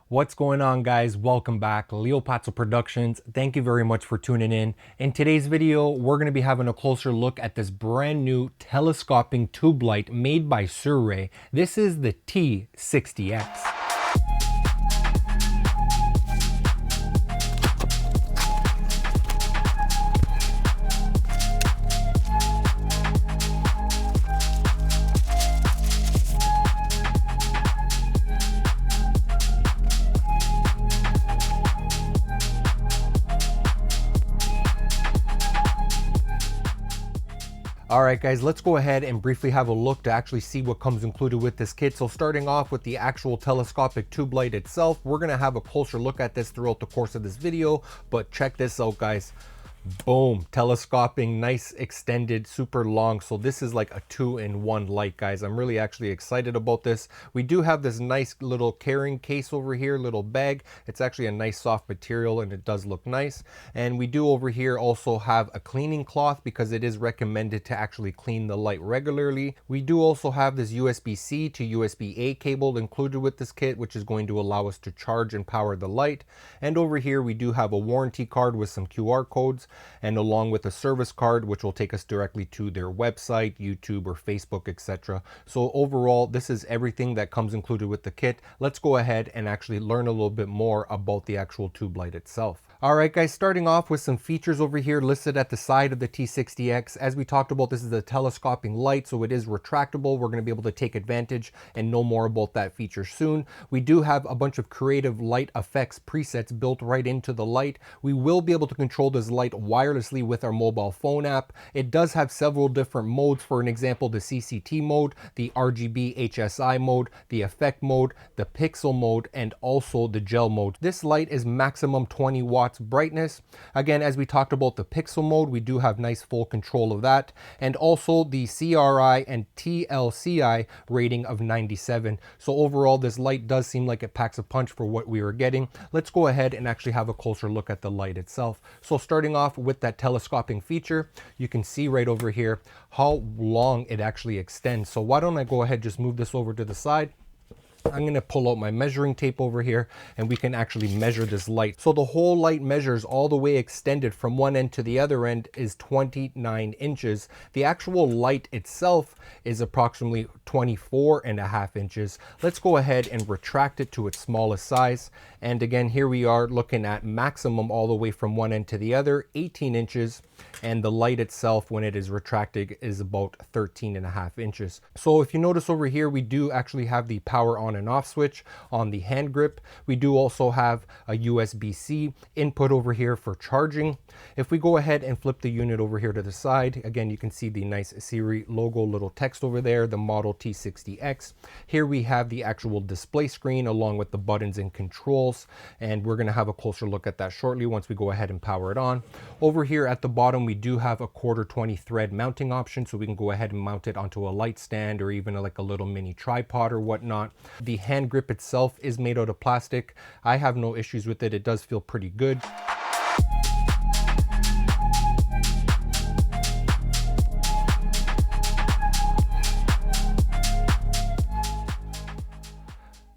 What's going on, guys? Welcome back. Leo Pazzo Productions. Thank you very much for tuning in. In today's video, we're going to be having a closer look at this brand new telescoping tube light made by Sirui. This is the T60X. Alright guys, let's go ahead and briefly have a look to actually see what comes included with this kit. So starting off with the actual telescopic tube light itself, we're going to have a closer look at this throughout the course of this video, but check this out, guys. Boom, telescoping, nice extended, super long. So this is like a 2-in-1 light, guys. I'm really actually excited about this. We do have this nice little carrying case over here, little bag. It's actually a nice soft material and it does look nice. And we do over here also have a cleaning cloth because it is recommended to actually clean the light regularly. We do also have this USB-C to USB-A cable included with this kit, which is going to allow us to charge and power the light. And over here we do have a warranty card with some QR codes, and along with a service card which will take us directly to their website, YouTube or Facebook, etc. So overall, this is everything that comes included with the kit. Let's go ahead and actually learn a little bit more about the actual tube light itself. Alright guys, starting off with some features over here listed at the side of the T60X. As we talked about, this is a telescoping light, so it is retractable. We're going to be able to take advantage and know more about that feature soon. We do have a bunch of creative light effects presets built right into the light. We will be able to control this light wirelessly with our mobile phone app. It does have several different modes. For an example, the CCT mode, the RGB HSI mode, the effect mode, the pixel mode, and also the gel mode. This light is maximum 20 watts brightness. Again, as we talked about the pixel mode, we do have nice full control of that, and also the CRI and TLCI rating of 97. So overall, this light does seem like it packs a punch for what we were getting. Let's go ahead and actually have a closer look at the light itself. So starting off with that telescoping feature, you can see right over here how long it actually extends. So why don't I go ahead, just move this over to the side. I'm going to pull out my measuring tape over here and we can actually measure this light. So the whole light measures all the way extended from one end to the other end is 29 inches. The actual light itself is approximately 24.5 inches. Let's go ahead and retract it to its smallest size. And again, here we are looking at maximum all the way from one end to the other, 18 inches. And the light itself, when it is retracted, is about 13.5 inches. So if you notice over here, we do actually have the power on and off switch on the hand grip. We do also have a USB-C input over here for charging. If we go ahead and flip the unit over here to the side, again, you can see the nice Sirui logo, little text over there, the model T60X. Here we have the actual display screen along with the buttons and controls, and we're going to have a closer look at that shortly once we go ahead and power it on. Over here at the bottom, we do have a 1/4 thread mounting option, so we can go ahead and mount it onto a light stand or even like a little mini tripod or whatnot. The hand grip itself is made out of plastic. I have no issues with it. It does feel pretty good.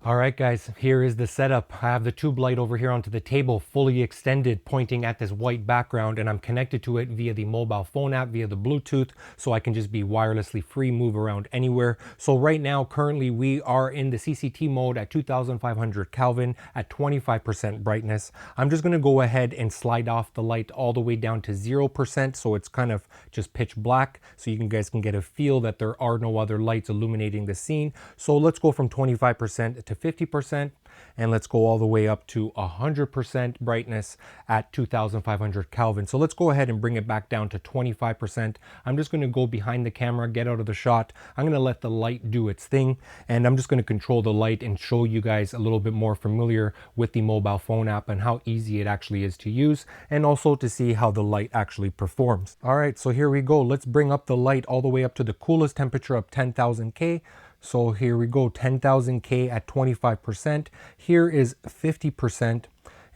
Alright guys, here is the setup. I have the tube light over here onto the table, fully extended, pointing at this white background, and I'm connected to it via the mobile phone app, via the Bluetooth, so I can just be wirelessly free, move around anywhere. So right now, currently, we are in the CCT mode at 2500 Kelvin at 25% brightness. I'm just going to go ahead and slide off the light all the way down to 0%, so it's kind of just pitch black, so you guys can get a feel that there are no other lights illuminating the scene. So let's go from 25% to 50%, and let's go all the way up to 100% brightness at 2500 Kelvin. So let's go ahead and bring it back down to 25%. I'm just going to go behind the camera, get out of the shot. I'm going to let the light do its thing, and I'm just going to control the light and show you guys a little bit more familiar with the mobile phone app and how easy it actually is to use, and also to see how the light actually performs. All right, so here we go. Let's bring up the light all the way up to the coolest temperature of 10,000 K. So here we go, 10,000 K at 25%. Here is 50%.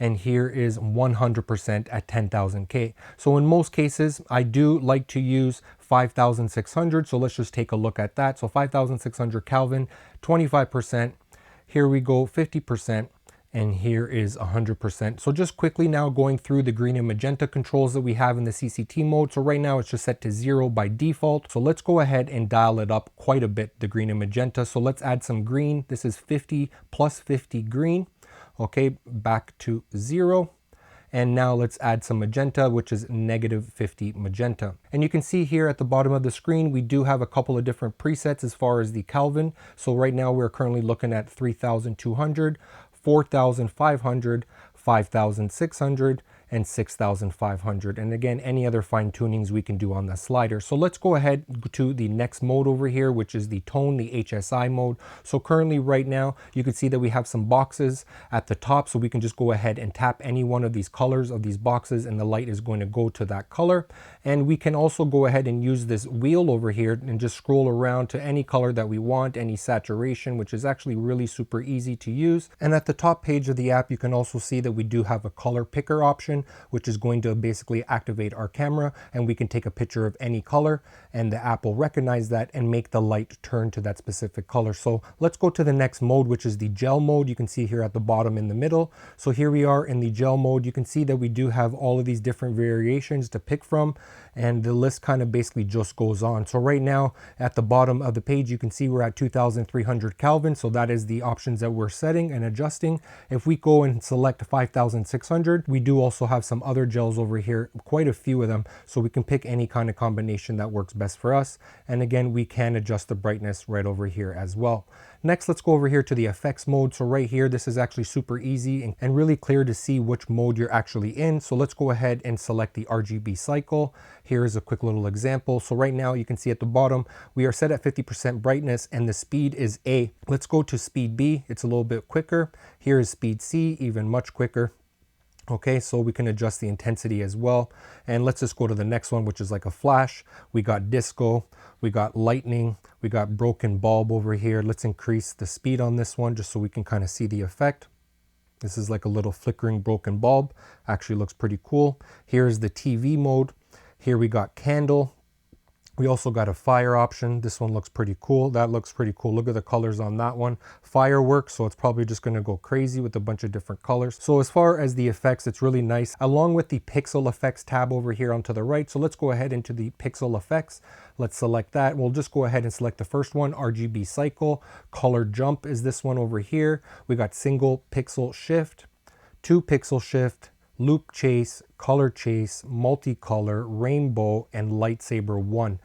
And here is 100% at 10,000 K. So in most cases, I do like to use 5,600. So let's just take a look at that. So 5,600 Kelvin, 25%. Here we go, 50%. and here is 100%. So just quickly now going through the green and magenta controls that we have in the CCT mode. So right now it's just set to 0 by default. So let's go ahead and dial it up quite a bit, the green and magenta. So let's add some green. This is 50 plus 50 green. Okay, back to 0. And now let's add some magenta, which is negative 50 magenta. And you can see here at the bottom of the screen, we do have a couple of different presets as far as the Kelvin. So right now we're currently looking at 3,200, 4,500, 5,600, and 6,500. And again, any other fine tunings we can do on the slider. So let's go ahead to the next mode over here, which is the tone, the HSI mode. So currently right now, you can see that we have some boxes at the top. So we can just go ahead and tap any one of these colors of these boxes and the light is going to go to that color. And we can also go ahead and use this wheel over here and just scroll around to any color that we want, any saturation, which is actually really super easy to use. And at the top page of the app, you can also see that we do have a color picker option, which is going to basically activate our camera and we can take a picture of any color and the app will recognize that and make the light turn to that specific color. So let's go to the next mode, which is the gel mode. You can see here at the bottom in the middle. So here we are in the gel mode. You can see that we do have all of these different variations to pick from and the list kind of basically just goes on. So right now at the bottom of the page, you can see we're at 2,300 Kelvin. So that is the options that we're setting and adjusting. If we go and select 5,600, we do also have some other gels over here, quite a few of them. So we can pick any kind of combination that works best for us. And again, we can adjust the brightness right over here as well. Next, let's go over here to the effects mode. So right here, this is actually super easy and really clear to see which mode you're actually in. So let's go ahead and select the RGB cycle. Here's a quick little example. So right now you can see at the bottom, we are set at 50% brightness and the speed is A. Let's go to speed B. It's a little bit quicker. Here is speed C, even much quicker. Okay, so we can adjust the intensity as well. And let's just go to the next one, which is like a flash. We got disco, we got lightning, we got broken bulb over here. Let's increase the speed on this one just so we can kind of see the effect. This is like a little flickering broken bulb. Actually looks pretty cool. Here's the TV mode. Here we got candle. We also got a fire option. This one looks pretty cool. That looks pretty cool. Look at the colors on that one. Fireworks, so it's probably just going to go crazy with a bunch of different colors. So as far as the effects, it's really nice, along with the pixel effects tab over here onto the right. So let's go ahead into the pixel effects. Let's select that. We'll just go ahead and select the first one, RGB cycle. Color jump is this one over here. We got single pixel shift, 2 pixel shift, loop chase, color chase, multicolor, rainbow, and lightsaber 1.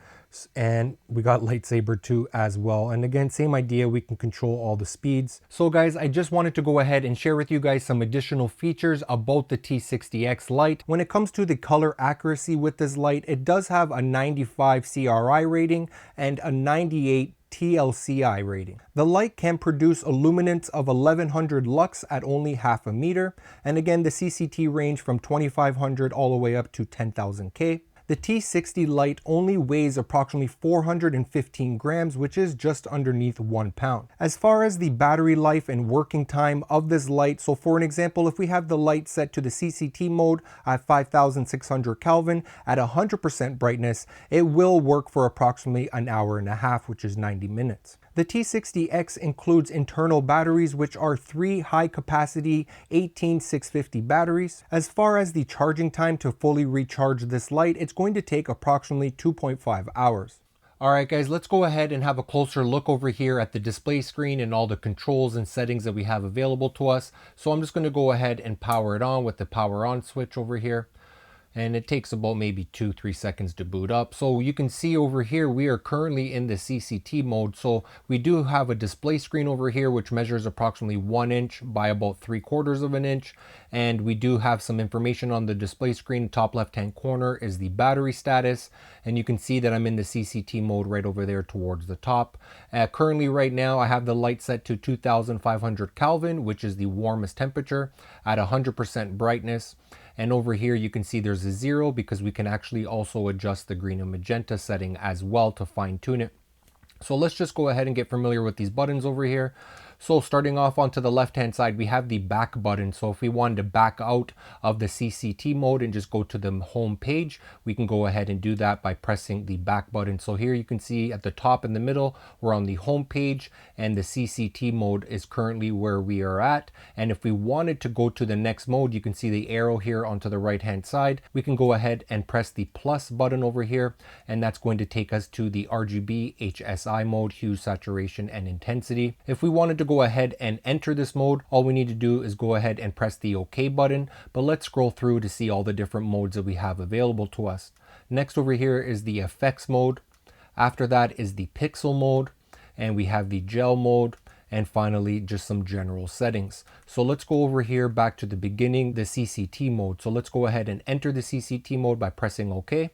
And we got lightsaber 2 as well. And again, same idea, we can control all the speeds. So guys, I just wanted to go ahead and share with you guys some additional features about the T60X light. When it comes to the color accuracy with this light, it does have a 95 CRI rating and a 98 TLCI rating. The light can produce a luminance of 1100 lux at only half a meter. And again, the CCT range from 2500 all the way up to 10,000 K. The T60 light only weighs approximately 415 grams, which is just underneath 1 pound. As far as the battery life and working time of this light, so for an example, if we have the light set to the CCT mode at 5,600 Kelvin at 100% brightness, it will work for approximately an hour and a half, which is 90 minutes. The T60X includes internal batteries, which are 3 high-capacity 18650 batteries. As far as the charging time to fully recharge this light, it's going to take approximately 2.5 hours. Alright guys, let's go ahead and have a closer look over here at the display screen and all the controls and settings that we have available to us. So I'm just going to go ahead and power it on with the power on switch over here. And it takes about maybe 2-3 seconds to boot up. So you can see over here, we are currently in the CCT mode. So we do have a display screen over here, which measures approximately 1 inch by about 3/4 of an inch. And we do have some information on the display screen. Top left-hand corner is the battery status. And you can see that I'm in the CCT mode right over there towards the top. Currently right now, I have the light set to 2,500 Kelvin, which is the warmest temperature at 100% brightness. And over here, you can see there's a 0 because we can actually also adjust the green and magenta setting as well to fine tune it. So let's just go ahead and get familiar with these buttons over here. So starting off onto the left hand side, we have the back button. So if we wanted to back out of the CCT mode and just go to the home page, we can go ahead and do that by pressing the back button. So here you can see at the top in the middle, we're on the home page, and the CCT mode is currently where we are at. And if we wanted to go to the next mode, you can see the arrow here onto the right hand side. We can go ahead and press the plus button over here, and that's going to take us to the RGB HSI mode, hue, saturation, and intensity. If we wanted to go ahead and enter this mode, all we need to do is go ahead and press the OK button. But let's scroll through to see all the different modes that we have available to us. Next over here is the effects mode. After that is the pixel mode, and we have the gel mode, and finally just some general settings. So let's go over here back to the beginning, the CCT mode. So let's go ahead and enter the CCT mode by pressing OK.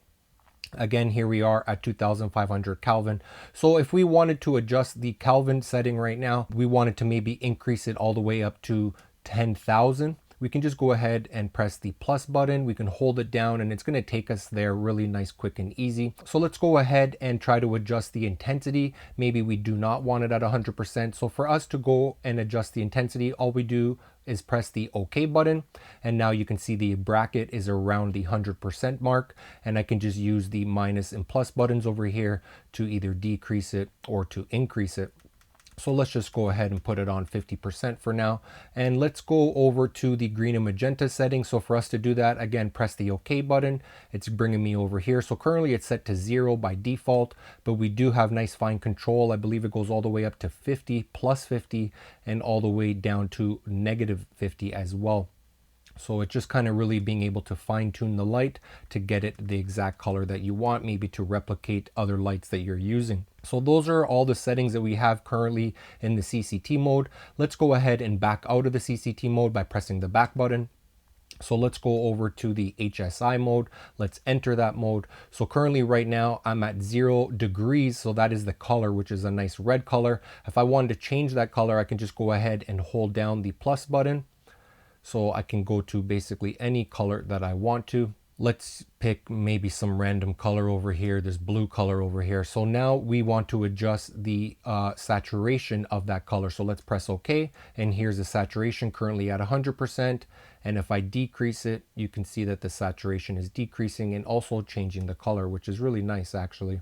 Again, here we are at 2500 Kelvin. So if we wanted to adjust the Kelvin setting right now, we wanted to maybe increase it all the way up to 10,000. We can just go ahead and press the plus button. We can hold it down and it's going to take us there really nice, quick and easy. So let's go ahead and try to adjust the intensity. Maybe we do not want it at 100%. So for us to go and adjust the intensity, all we do is press the OK button, and now you can see the bracket is around the 100% mark, and I can just use the minus and plus buttons over here to either decrease it or to increase it. So let's just go ahead and put it on 50% for now. And let's go over to the green and magenta settings. So for us to do that, again, press the OK button. It's bringing me over here. So currently it's set to 0 by default, but we do have nice fine control. I believe it goes all the way up to 50, plus 50, and all the way down to negative 50 as well. So it's just kind of really being able to fine tune the light to get it the exact color that you want, maybe to replicate other lights that you're using. So those are all the settings that we have currently in the CCT mode. Let's go ahead and back out of the CCT mode by pressing the back button. So let's go over to the HSI mode. Let's enter that mode. So currently right now I'm at 0 degrees. So that is the color, which is a nice red color. If I wanted to change that color, I can just go ahead and hold down the plus button. So I can go to basically any color that I want to. Let's pick maybe some random color over here, this blue color over here. So now we want to adjust the saturation of that color. So let's press OK. And here's the saturation currently at 100%. And if I decrease it, you can see that the saturation is decreasing and also changing the color, which is really nice actually.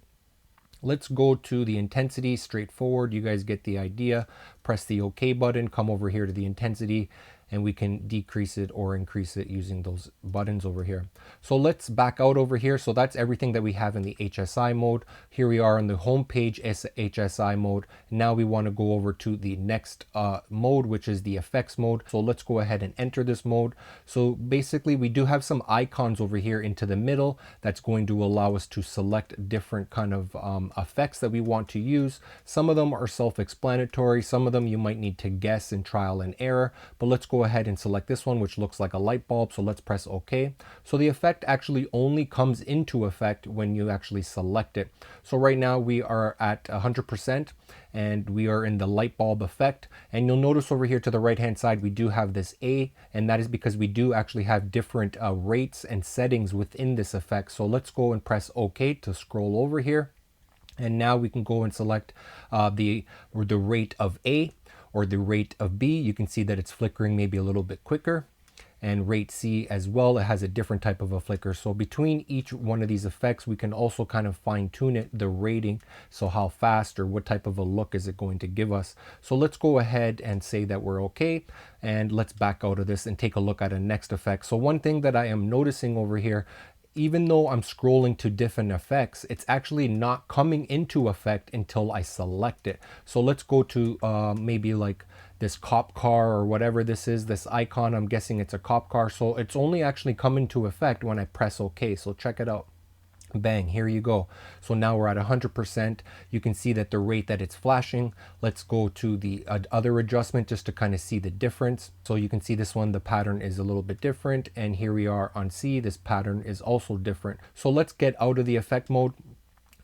Let's go to the intensity, straightforward. You guys get the idea. Press the OK button, come over here to the intensity, and we can decrease it or increase it using those buttons over here. So let's back out over here. So that's everything that we have in the HSI mode. Here we are on the home page HSI mode. Now we want to go over to the next mode, which is the effects mode. So let's go ahead and enter this mode. So basically we do have some icons over here into the middle that's going to allow us to select different kind of effects that we want to use. Some of them are self-explanatory. Some of them you might need to guess and trial and error, but let's go ahead and select this one, which looks like a light bulb. So let's press OK. So the effect actually only comes into effect when you actually select it. So right now we are at 100% and we are in the light bulb effect. And you'll notice over here to the right hand side, we do have this A, and that is because we do actually have different rates and settings within this effect. So let's go and press OK to scroll over here. And now we can go and select the rate of A or the rate of B. You can see that it's flickering maybe a little bit quicker. And rate C as well, it has a different type of a flicker. So between each one of these effects, we can also kind of fine tune it, the rating. So how fast or what type of a look is it going to give us? So let's go ahead and say that we're okay. And let's back out of this and take a look at a next effect. So one thing that I am noticing over here, even though I'm scrolling to different effects, it's actually not coming into effect until I select it. So let's go to maybe like this cop car or whatever this is, this icon. I'm guessing it's a cop car. So it's only actually come into effect when I press OK. So check it out. Bang, here you go. So now we're at 100%. You can see that the rate that it's flashing. Let's go to the other adjustment just to kind of see the difference. So you can see this one, the pattern is a little bit different. And here we are on C, this pattern is also different. So let's get out of the effect mode.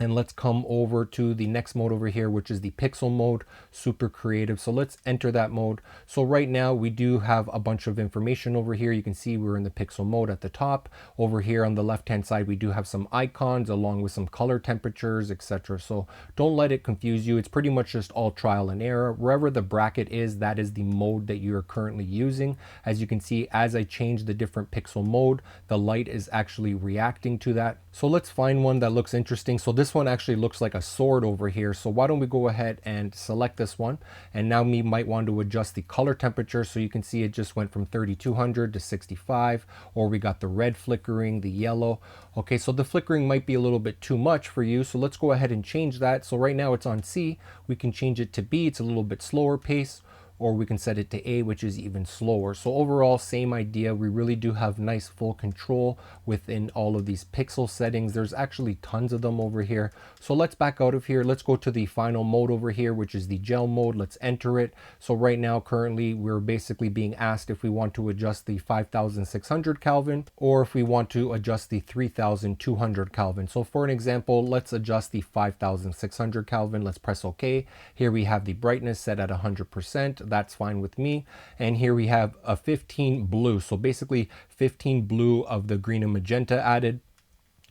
And let's come over to the next mode over here, which is the pixel mode, super creative. So let's enter that mode. So right now we do have a bunch of information over here. You can see we're in the pixel mode at the top. Over here on the left-hand side, we do have some icons along with some color temperatures, etc. So don't let it confuse you. It's pretty much just all trial and error. Wherever the bracket is, that is the mode that you're currently using. As you can see, as I change the different pixel mode, the light is actually reacting to that. So let's find one that looks interesting. So this one actually looks like a sword over here. So why don't we go ahead and select this one. And now we might want to adjust the color temperature. So you can see it just went from 3200 to 65, or we got the red flickering, the yellow. Okay, so the flickering might be a little bit too much for you. So let's go ahead and change that. So right now it's on C. We can change it to B. It's a little bit slower pace. Or we can set it to A, which is even slower. So overall, same idea. We really do have nice full control within all of these pixel settings. There's actually tons of them over here. So let's back out of here. Let's go to the final mode over here, which is the gel mode. Let's enter it. So right now, currently, we're basically being asked if we want to adjust the 5,600 Kelvin or if we want to adjust the 3,200 Kelvin. So for an example, let's adjust the 5,600 Kelvin. Let's press OK. Here we have the brightness set at 100%. That's fine with me. And here we have a 15 blue. So basically 15 blue of the green and magenta added.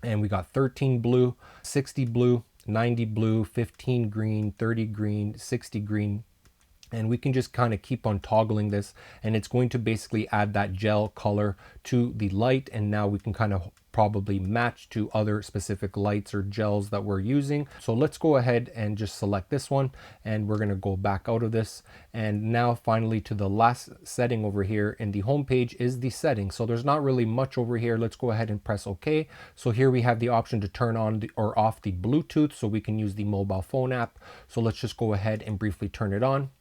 And we got 13 blue, 60 blue, 90 blue, 15 green, 30 green, 60 green. And we can just kind of keep on toggling this, and it's going to basically add that gel color to the light. And now we can kind of probably match to other specific lights or gels that we're using. So let's go ahead and just select this one, and we're going to go back out of this. And now finally to the last setting over here in the home page is the settings. So there's not really much over here. Let's go ahead and press OK. So here we have the option to turn on or off the Bluetooth, so we can use the mobile phone app. So let's just go ahead and briefly turn it on.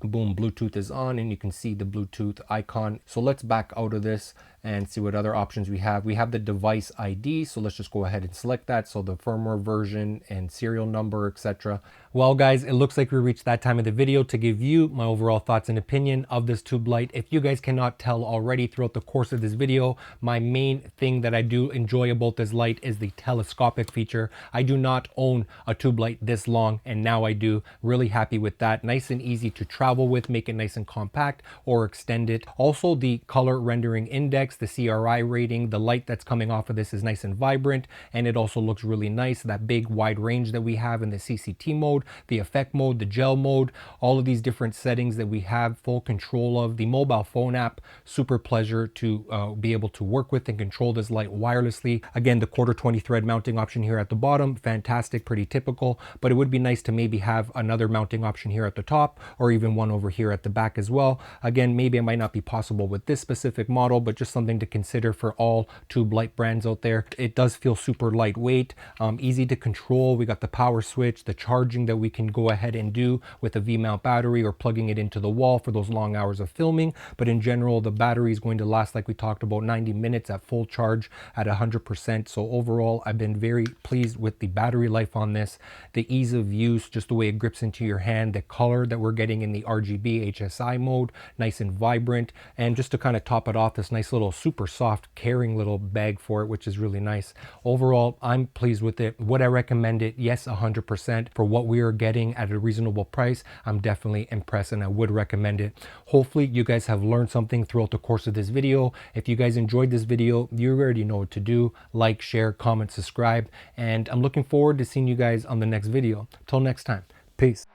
Boom, Bluetooth is on, and you can see the Bluetooth icon. So let's back out of this and see what other options we have. We have the device ID, so let's just go ahead and select that. So the firmware version and serial number, etc. Well guys, it looks like we reached that time of the video to give you my overall thoughts and opinion of this tube light. If you guys cannot tell already throughout the course of this video, my main thing that I do enjoy about this light is the telescopic feature. I do not own a tube light this long, and now I do. Really happy with that. Nice and easy to travel with, make it nice and compact or extend it. Also the color rendering index, the CRI rating, the light that's coming off of this is nice and vibrant, and it also looks really nice. That big wide range that we have in the CCT mode, the effect mode, the gel mode, all of these different settings that we have full control of. The mobile phone app, super pleasure to be able to work with and control this light wirelessly. Again, the 1/4 20 thread mounting option here at the bottom, fantastic, pretty typical, but it would be nice to maybe have another mounting option here at the top, or even one over here at the back as well. Again, maybe it might not be possible with this specific model, but just something to consider for all tube light brands out there. It does feel super lightweight, easy to control. We got the power switch, the charging that we can go ahead and do with a V-mount battery or plugging it into the wall for those long hours of filming. But in general, the battery is going to last, like we talked about, 90 minutes at full charge at 100%. So overall, I've been very pleased with the battery life on this, the ease of use, just the way it grips into your hand, the color that we're getting in the RGB HSI mode, nice and vibrant. And just to kind of top it off, this nice little super soft carrying little bag for it, which is really nice. Overall, I'm pleased with it. Would I recommend it? Yes, 100%. For what we are getting at a reasonable price, I'm definitely impressed, and I would recommend it. Hopefully you guys have learned something throughout the course of this video. If you guys enjoyed this video, you already know what to do. Like, share, comment, subscribe, and I'm looking forward to seeing you guys on the next video. Till next time, peace.